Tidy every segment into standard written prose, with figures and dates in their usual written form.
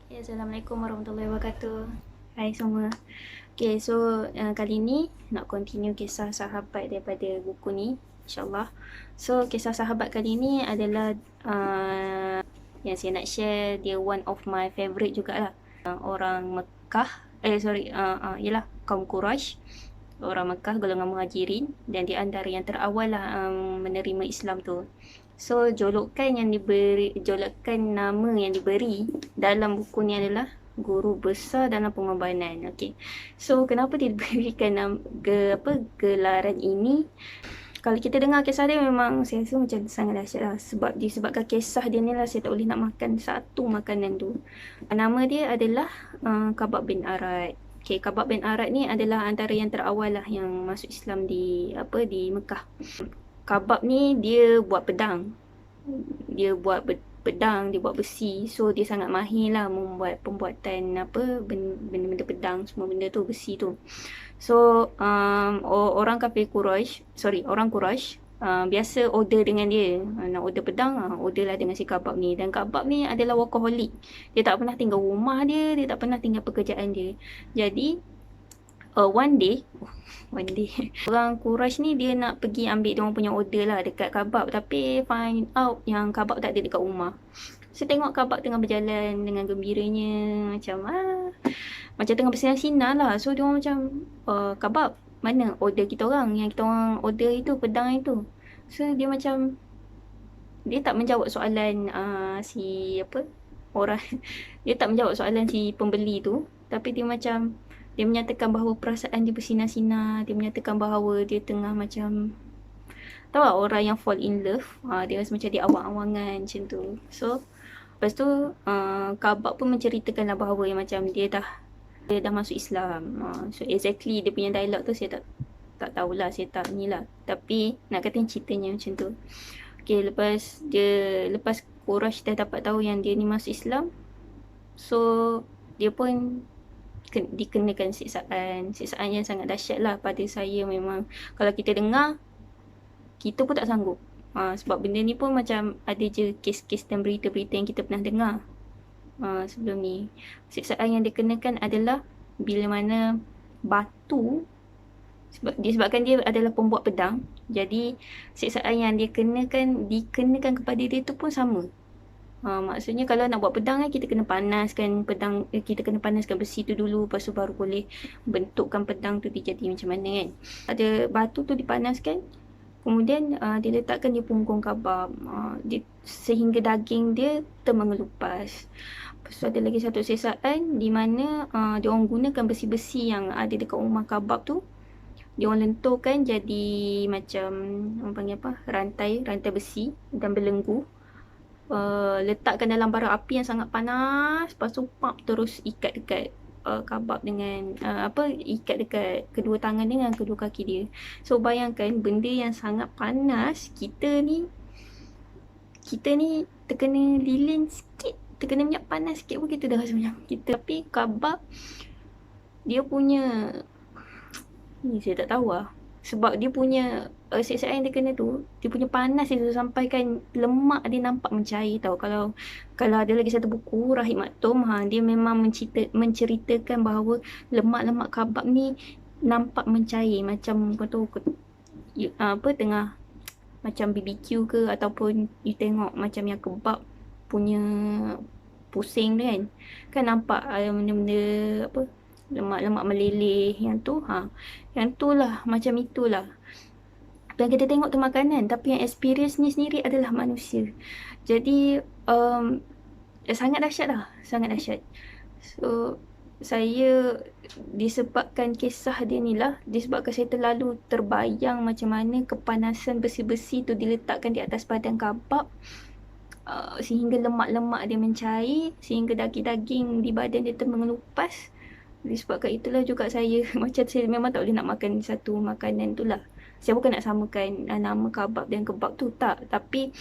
Ya, Assalamualaikum warahmatullahi wabarakatuh. Hai semua. Okay, so kali ni nak continue kisah sahabat daripada buku ni, insyaAllah. So, kisah sahabat kali ni adalah yang saya nak share, dia one of my favourite jugalah. Orang Mekah, yelah, kaum Quraisy. Orang Mekah, golongan muhajirin, dan di antara yang terawal lah menerima Islam tu. So, julukan nama yang diberi dalam buku ni adalah Guru Besar dalam Pengorbanan. Okay. So, kenapa dia diberikan gelaran ini? Kalau kita dengar kisah dia, memang saya rasa macam sangat dahsyat lah. Sebab disebabkan kisah dia ni lah, saya tak boleh nak makan satu makanan tu. Nama dia adalah Khabbab bin Arad. Okay, Khabbab bin Arad ni adalah antara yang terawal lah yang masuk Islam di Mekah. Khabbab ni dia buat pedang. Dia buat pedang, dia buat besi. So dia sangat mahir lah membuat pembuatan benda-benda pedang, semua benda tu, besi tu. So orang Quraisy biasa order dengan dia. Nak order pedang, order lah dengan si Khabbab ni. Dan Khabbab ni adalah workaholic. Dia tak pernah tinggal rumah dia tak pernah tinggal pekerjaan dia. Jadi one day orang Quraisy ni dia nak pergi ambil dia orang punya order lah dekat Khabbab, tapi find out yang Khabbab tak ada dekat rumah. So tengok Khabbab tengah berjalan dengan gembiranya, macam tengah bersinar-sinar lah. So dia orang macam, Khabbab, mana order kita orang, yang kita orang order itu, pedang itu. So dia macam, dia tak menjawab soalan orang dia tak menjawab soalan si pembeli tu, tapi dia macam, dia menyatakan bahawa perasaan dia bersinar-sinar. Dia menyatakan bahawa dia tengah macam, tahu tak orang yang fall in love, dia rasa macam dia awang-awangan macam tu. So lepas tu Khabbab pun menceritakan lah bahawa yang macam dia dah masuk Islam. So exactly dia punya dialog tu saya tak tahulah, saya tak ni lah, tapi nak kata ceritanya macam tu. Okay, lepas Quraisy dah dapat tahu yang dia ni masuk Islam, so dia pun dikenakan siksaan yang sangat dahsyat lah. Pada saya memang, kalau kita dengar, kita pun tak sanggup. Sebab benda ni pun macam ada je kes-kes dan berita-berita yang kita pernah dengar sebelum ni. Siksaan yang dikenakan adalah bila mana batu, disebabkan dia adalah pembuat pedang, jadi siksaan yang dikenakan kepada dia tu pun sama. Maksudnya kalau nak buat pedang kan, kita kena panaskan pedang, kita kena panaskan besi tu dulu, lepas tu baru boleh bentukkan pedang tu dia jadi macam mana kan. Ada batu tu dipanaskan, kemudian diletakkan di punggung Khabbab, sehingga daging dia termengelupas. Lepas tu ada lagi satu siksaan di mana dia orang gunakan besi-besi yang ada dekat rumah Khabbab tu, dia orang lenturkan jadi macam, orang panggil apa, rantai besi dan belenggu. Letakkan dalam bara api yang sangat panas, lepas tu terus ikat dekat Khabbab dengan ikat dekat kedua tangan dengan kedua kaki dia. So bayangkan benda yang sangat panas, kita ni terkena lilin sikit, terkena minyak panas sikit pun kita dah rasa macam kita. Tapi Khabbab dia punya ni saya tak tahu lah, sebab dia punya siksaan yang dia kena tu, dia punya panas itu sampaikan lemak dia nampak mencair tau. Kalau ada lagi satu buku, Rahim Maktum, dia memang menceritakan bahawa lemak-lemak Khabbab ni nampak mencair, macam kau tahu tengah macam BBQ ke, ataupun you tengok macam yang kebab punya pusing tu kan nampak benda-benda lemak-lemak meleleh, yang tu macam itulah. Dan kita tengok tu makanan, tapi yang experience ni sendiri adalah manusia. Jadi sangat dahsyat lah, sangat dahsyat. So saya, disebabkan kisah dia ni lah, disebabkan saya terlalu terbayang macam mana kepanasan besi-besi tu diletakkan di atas badan Khabbab, sehingga lemak-lemak dia mencair, sehingga daging-daging di badan dia termengelupas. Disebabkan itulah juga saya macam saya memang tak boleh nak makan satu makanan tu lah. Saya bukan nak samakan nama Khabbab dan kebab tu, tak. Tapi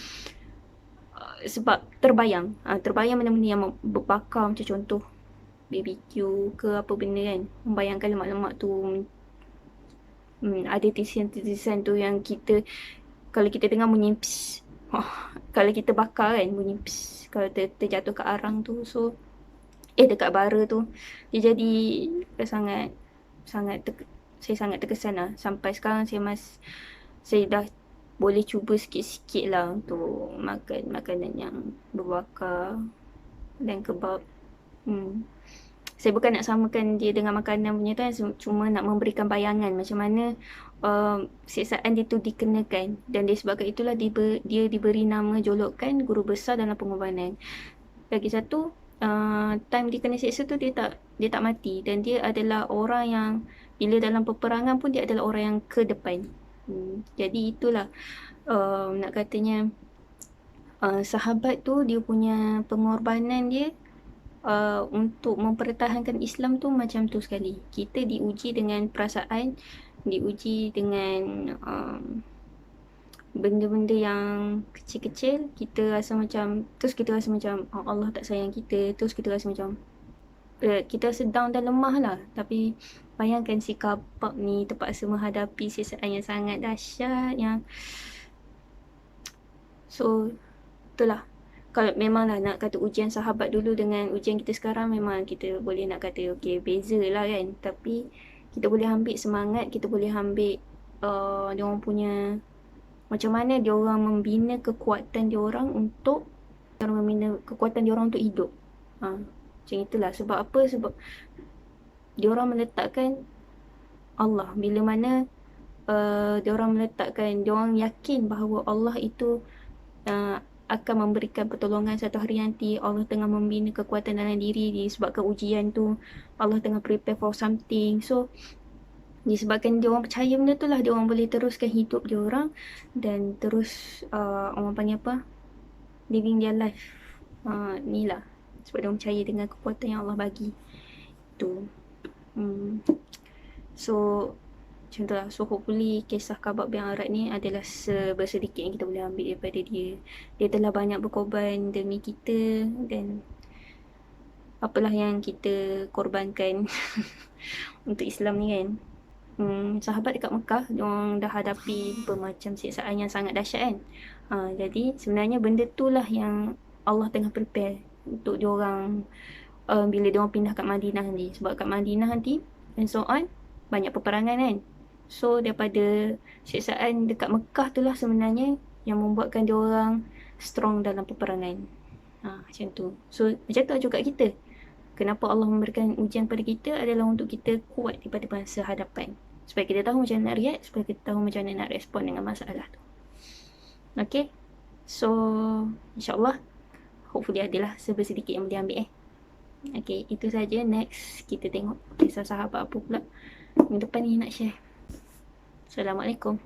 sebab terbayang benda-benda yang berbakar, macam contoh BBQ ke apa benda kan, membayangkan lemak-lemak tu, ada tisian-tisian tu yang kita, kalau kita dengar bunyi pss, kalau kita bakar kan bunyi pss, kalau terjatuh ke arang tu. So dekat bara tu. Dia jadi sangat sangat saya sangat terkesan lah. Sampai sekarang saya dah boleh cuba sikit-sikit lah untuk makan makanan yang berbakar dan kebab. Saya bukan nak samakan dia dengan makanan punya tu, cuma nak memberikan bayangan macam mana siksaan dia tu dikenakan, dan disebabkan itulah dia diberi nama julukan guru besar dalam pengorbanan. Lagi satu, time dia kena siksa tu dia tak mati, dan dia adalah orang yang bila dalam peperangan pun dia adalah orang yang ke depan. Jadi itulah nak katanya sahabat tu dia punya pengorbanan dia untuk mempertahankan Islam tu macam tu sekali. Kita diuji dengan perasaan, diuji dengan benda-benda yang kecil-kecil, kita rasa macam Allah tak sayang kita, terus kita rasa macam kita rasa down dan lemah lah. Tapi bayangkan si Kabab ni terpaksa menghadapi siksaan yang sangat dahsyat, yang so itulah. Kalau memanglah nak kata ujian sahabat dulu dengan ujian kita sekarang, memang kita boleh nak kata okey, beza lah kan. Tapi kita boleh ambil semangat, kita boleh ambil diorang punya macam mana diorang membina kekuatan diorang untuk hidup. Macam itulah. Sebab apa? Sebab diorang meletakkan Allah. Bila mana diorang yakin bahawa Allah itu akan memberikan pertolongan satu hari nanti. Allah tengah membina kekuatan dalam diri disebabkan ujian tu. Allah tengah prepare for something. So disebabkan dia orang percaya benda tu lah, dia orang boleh teruskan hidup dia orang dan terus orang panggil apa, living their life. Ni lah sebab dia orang percaya dengan kekuatan yang Allah bagi tu. So macam tu lah. So hopefully kisah Kabab bin Arad ni adalah sedikit yang kita boleh ambil daripada dia. Dia telah banyak berkorban demi kita, dan apalah yang kita korbankan untuk Islam ni kan. Sahabat dekat Mekah, diorang dah hadapi bermacam siksaan yang sangat dahsyat kan. Jadi sebenarnya benda tu lah yang Allah tengah prepare untuk diorang bila diorang pindah kat Madinah nanti. Sebab kat Madinah nanti and so on banyak peperangan kan. So daripada siksaan dekat Mekah tu lah sebenarnya yang membuatkan diorang strong dalam peperangan. Macam tu. So macam tu juga kita. Kenapa Allah memberikan ujian pada kita adalah untuk kita kuat daripada masa hadapan. Supaya kita tahu macam mana nak react, supaya kita tahu macam mana nak respon dengan masalah tu. Okay. So insyaAllah hopefully adalah sedikit yang boleh ambil Okay, itu saja. Next kita tengok kisah sahabat apa pula minggu depan ni nak share. Assalamualaikum.